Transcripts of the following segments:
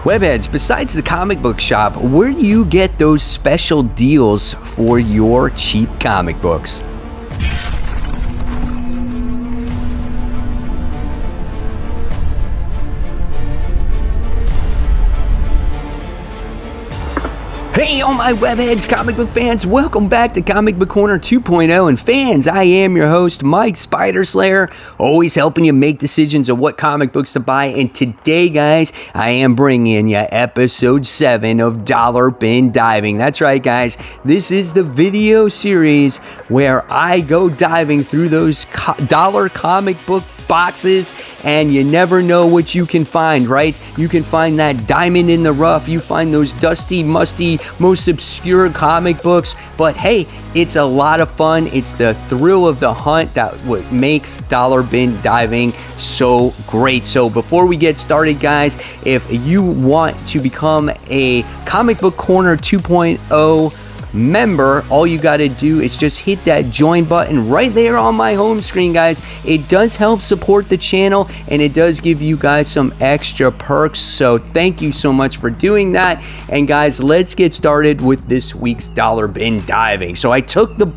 Webheads, besides the comic book shop, where do you get those special deals for your cheap comic books? Hey, all my webheads, comic book fans, welcome back to Comic Book Corner 2.0. And fans, I am your host, Mike Spider Slayer, always helping you make decisions of what comic books to buy. And today, guys, I am bringing you episode 7 of Dollar Bin Diving. That's right, guys. This is the video series where I go diving through those dollar comic book boxes, and you never know what you can find, right? You can find that diamond in the rough, you find those dusty, musty, most obscure comic books, but hey, it's a lot of fun. It's the thrill of the hunt that what makes Dollar Bin Diving so great. So before we get started, guys, if you want to become a Comic Book Corner 2.0 member, all you got to do is just hit that join button right there on my home screen, guys. It does help support the channel, and it does give you guys some extra perks, so thank you so much for doing that. And guys, let's get started with this week's Dollar Bin Diving. So I took the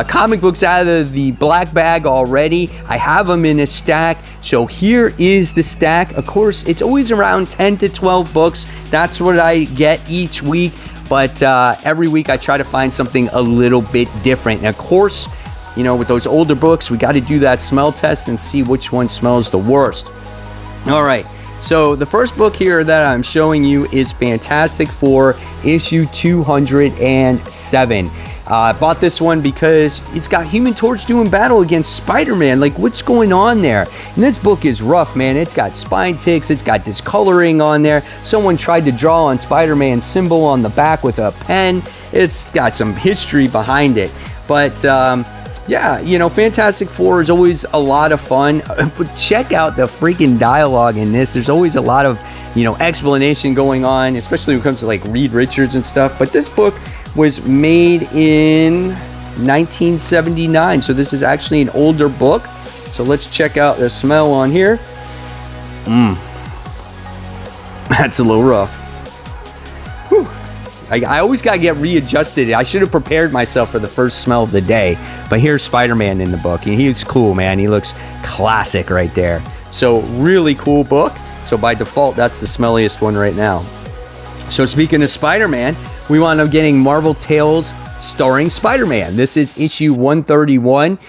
comic books out of the black bag already. I have them in a stack, so here is the stack. Of course, it's always around 10 to 12 books. That's what I get each week. But every week I try to find something a little bit different. And of course, you know, with those older books, we got to do that smell test and see which one smells the worst. All right, so the first book here that I'm showing you is Fantastic Four, issue 207. I bought this one because it's got Human Torch doing battle against Spider-Man. Like, what's going on there? And this book is rough, man. It's got spine ticks. It's got discoloring on there. Someone tried to draw on Spider-Man's symbol on the back with a pen. It's got some history behind it. But, yeah, you know, Fantastic Four is always a lot of fun. But check out the freaking dialogue in this. There's always a lot of, you know, explanation going on, especially when it comes to, like, Reed Richards and stuff. But this book was made in 1979, so this is actually an older book. So let's check out the smell on here. That's a little rough. Whew. I always gotta get readjusted. I should have prepared myself for the first smell of the day. But here's Spider-Man in the book, and he looks cool, man. He looks classic right there. So really cool book. So by default, that's the smelliest one right now. So speaking of Spider-Man, we wound up getting Marvel Tales starring Spider-Man. This is issue 131.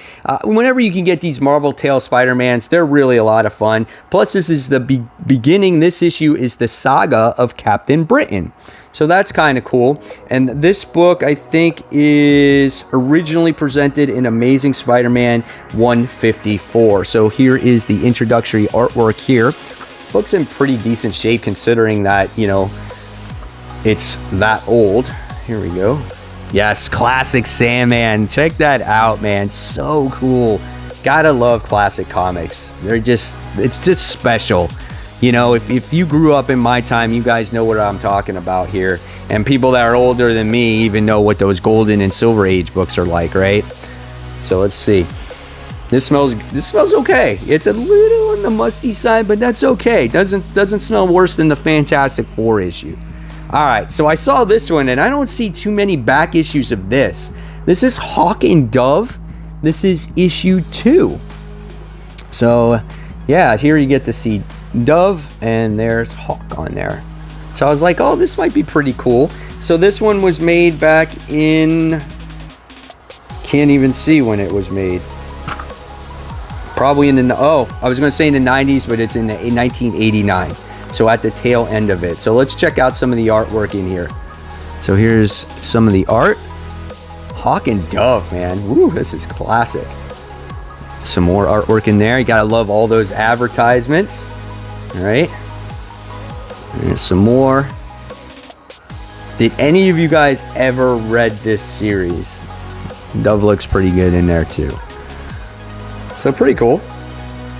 Whenever you can get these Marvel Tales Spider-Mans, they're really a lot of fun. Plus, this is the beginning. This issue is the saga of Captain Britain. So that's kind of cool. And this book, I think, is originally presented in Amazing Spider-Man 154. So here is the introductory artwork here. Book's in pretty decent shape considering that, you know, it's that old. Here we go. Yes, classic Sandman. Check that out, man. So cool. Gotta love classic comics. It's just special. You know, if you grew up in my time, you guys know what I'm talking about here. And people that are older than me even know what those golden and silver age books are like, right? So let's see. This smells okay. It's a little on the musty side, but that's okay. Doesn't smell worse than the Fantastic Four issue. All right, so I saw this one, and I don't see too many back issues of this. This is Hawk and Dove. This is issue 2. So, yeah, here you get to see Dove, and there's Hawk on there. So I was like, oh, this might be pretty cool. So this one was made back in... Can't even see when it was made. Probably in the... Oh, I was going to say in the 90s, but it's in 1989. So at the tail end of it. So let's check out some of the artwork in here. So here's some of the art. Hawk and Dove, man. Woo, this is classic. Some more artwork in there. You gotta love all those advertisements. All right. There's some more. Did any of you guys ever read this series? Dove looks pretty good in there too. So pretty cool.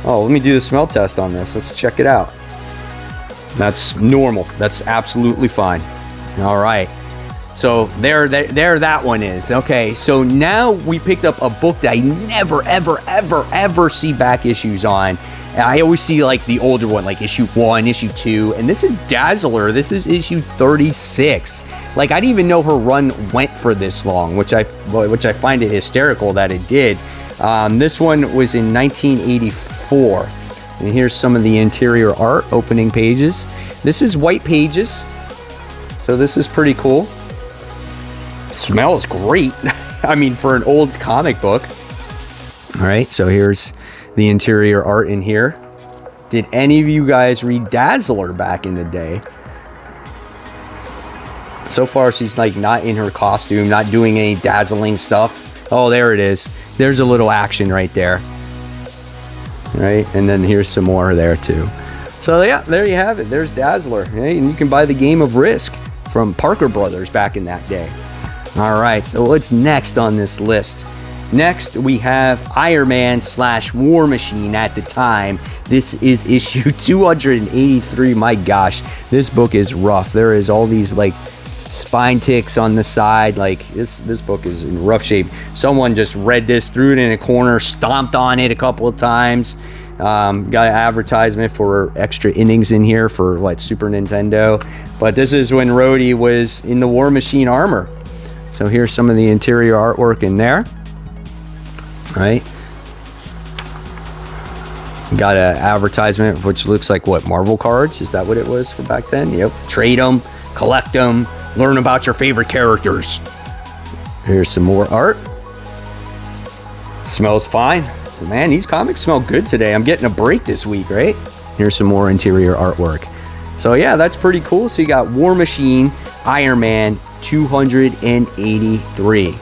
Oh, let me do the smell test on this. Let's check it out. That's normal. That's absolutely fine. All right. So there that one is. Okay, so now we picked up a book that I never, ever see back issues on. I always see like the older one, like issue 1, issue 2, and this is Dazzler. This is issue 36. Like, I didn't even know her run went for this long, which I find it hysterical that it did. This one was in 1984. And here's some of the interior art, opening pages. This is white pages, so this is pretty cool. Smells great. I mean, for an old comic book. All right, so here's the interior art in here. Did any of you guys read Dazzler back in the day? So far, she's like not in her costume, not doing any dazzling stuff. Oh, there it is. There's a little action right there. Right, and then here's some more there too. So yeah, there you have it. There's Dazzler. Right? And you can buy the Game of Risk from Parker Brothers back in that day. All right, so what's next on this list? Next, we have Iron Man / War Machine at the time. This is issue 283. My gosh, this book is rough. There is all these like spine ticks on the side. Like this book is in rough shape. Someone just read this, threw it in a corner, stomped on it a couple of times. Got an advertisement for extra innings in here for like Super Nintendo. But this is when Rhodey was in the War Machine armor. So here's some of the interior artwork in there. All right. Got an advertisement which looks like what, Marvel cards? Is that what it was for back then? Yep. Trade them, collect them, learn about your favorite characters. Here's some more art. Smells fine. Man, these comics smell good today. I'm getting a break this week, right? Here's some more interior artwork. So yeah, that's pretty cool. So you got War Machine, Iron Man, 283.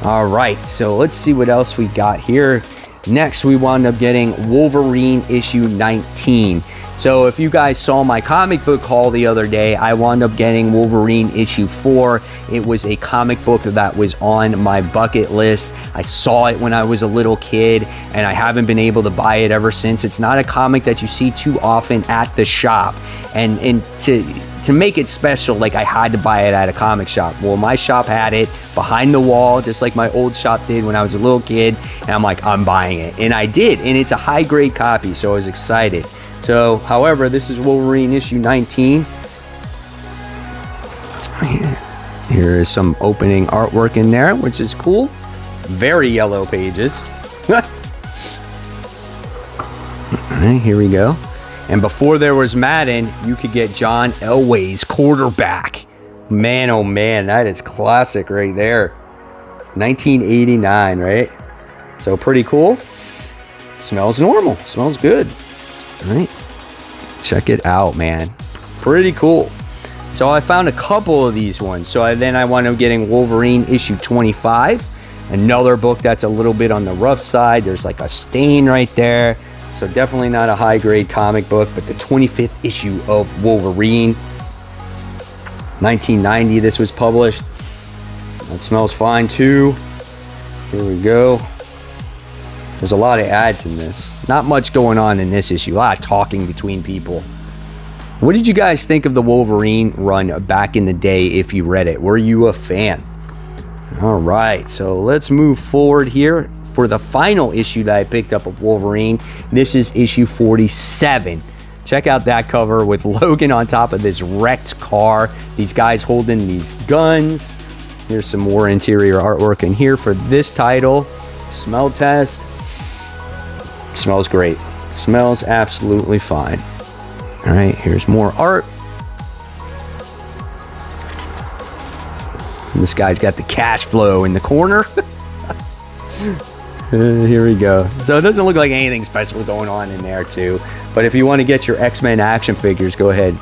All right, so let's see what else we got here. Next, we wound up getting Wolverine issue 19. So if you guys saw my comic book haul the other day, I wound up getting Wolverine issue 4. It was a comic book that was on my bucket list. I saw it when I was a little kid, and I haven't been able to buy it ever since. It's not a comic that you see too often at the shop. And to make it special, like I had to buy it at a comic shop. Well, my shop had it behind the wall, just like my old shop did when I was a little kid. And I'm like, I'm buying it. And I did. And it's a high grade copy, so I was excited. So, however, this is Wolverine issue 19. Here is some opening artwork in there, which is cool. Very yellow pages. All right, here we go. And before there was Madden, you could get John Elway's quarterback. Man, oh man, that is classic right there. 1989, right? So pretty cool. Smells normal. Smells good. All right. Check it out, man. Pretty cool. So I found a couple of these ones. So then I wound up getting Wolverine issue 25. Another book that's a little bit on the rough side. There's like a stain right there. So definitely not a high-grade comic book, but the 25th issue of Wolverine. 1990 this was published. That smells fine too. Here we go. There's a lot of ads in this. Not much going on in this issue. A lot of talking between people. What did you guys think of the Wolverine run back in the day if you read it? Were you a fan? All right, so let's move forward here. For the final issue that I picked up of Wolverine, this is issue 47. Check out that cover with Logan on top of this wrecked car. These guys holding these guns. Here's some more interior artwork in here for this title. Smell test. Smells great. Smells absolutely fine. All right, here's more art. And this guy's got the cash flow in the corner. Here we go. So it doesn't look like anything special going on in there too. But if you want to get your X-Men action figures, go ahead.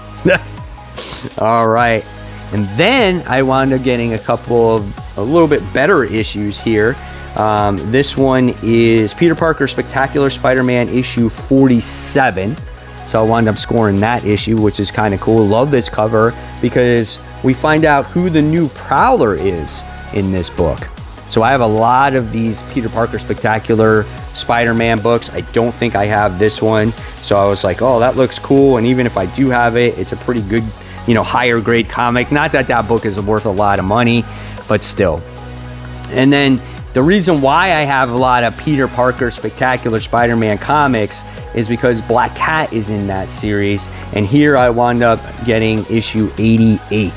All right. And then I wound up getting a couple of a little bit better issues here. This one is Peter Parker Spectacular Spider-Man issue 47. So I wound up scoring that issue, which is kind of cool. Love this cover because we find out who the new Prowler is in this book. So I have a lot of these Peter Parker Spectacular Spider-Man books. I don't think I have this one. So I was like, oh, that looks cool. And even if I do have it, it's a pretty good, higher grade comic. Not that that book is worth a lot of money, but still. And then The reason why I have a lot of Peter Parker Spectacular Spider-Man comics is because Black Cat is in that series, and here I wound up getting issue 88.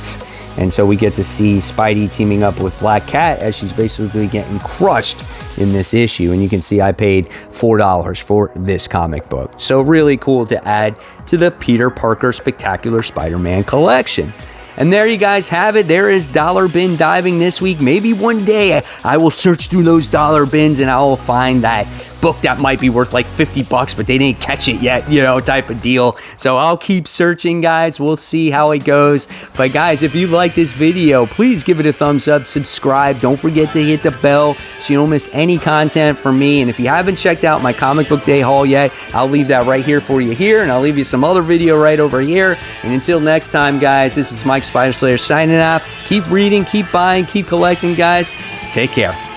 And so we get to see Spidey teaming up with Black Cat as she's basically getting crushed in this issue. And you can see I paid $4 for this comic book. So really cool to add to the Peter Parker Spectacular Spider-Man collection. And there you guys have it. There is dollar bin diving this week. Maybe one day I will search through those dollar bins and I will find that book that might be worth like $50, but they didn't catch it yet, you know, type of deal. So I'll keep searching, guys. We'll see how it goes. But guys, if you like this video, please give it a thumbs up, subscribe. Don't forget to hit the bell so you don't miss any content from me. And if you haven't checked out my comic book day haul yet, I'll leave that right here for you here, and I'll leave you some other video right over here. And until next time, guys, this is Mike Spider Slayer signing off. Keep reading, keep buying, keep collecting, guys. Take care.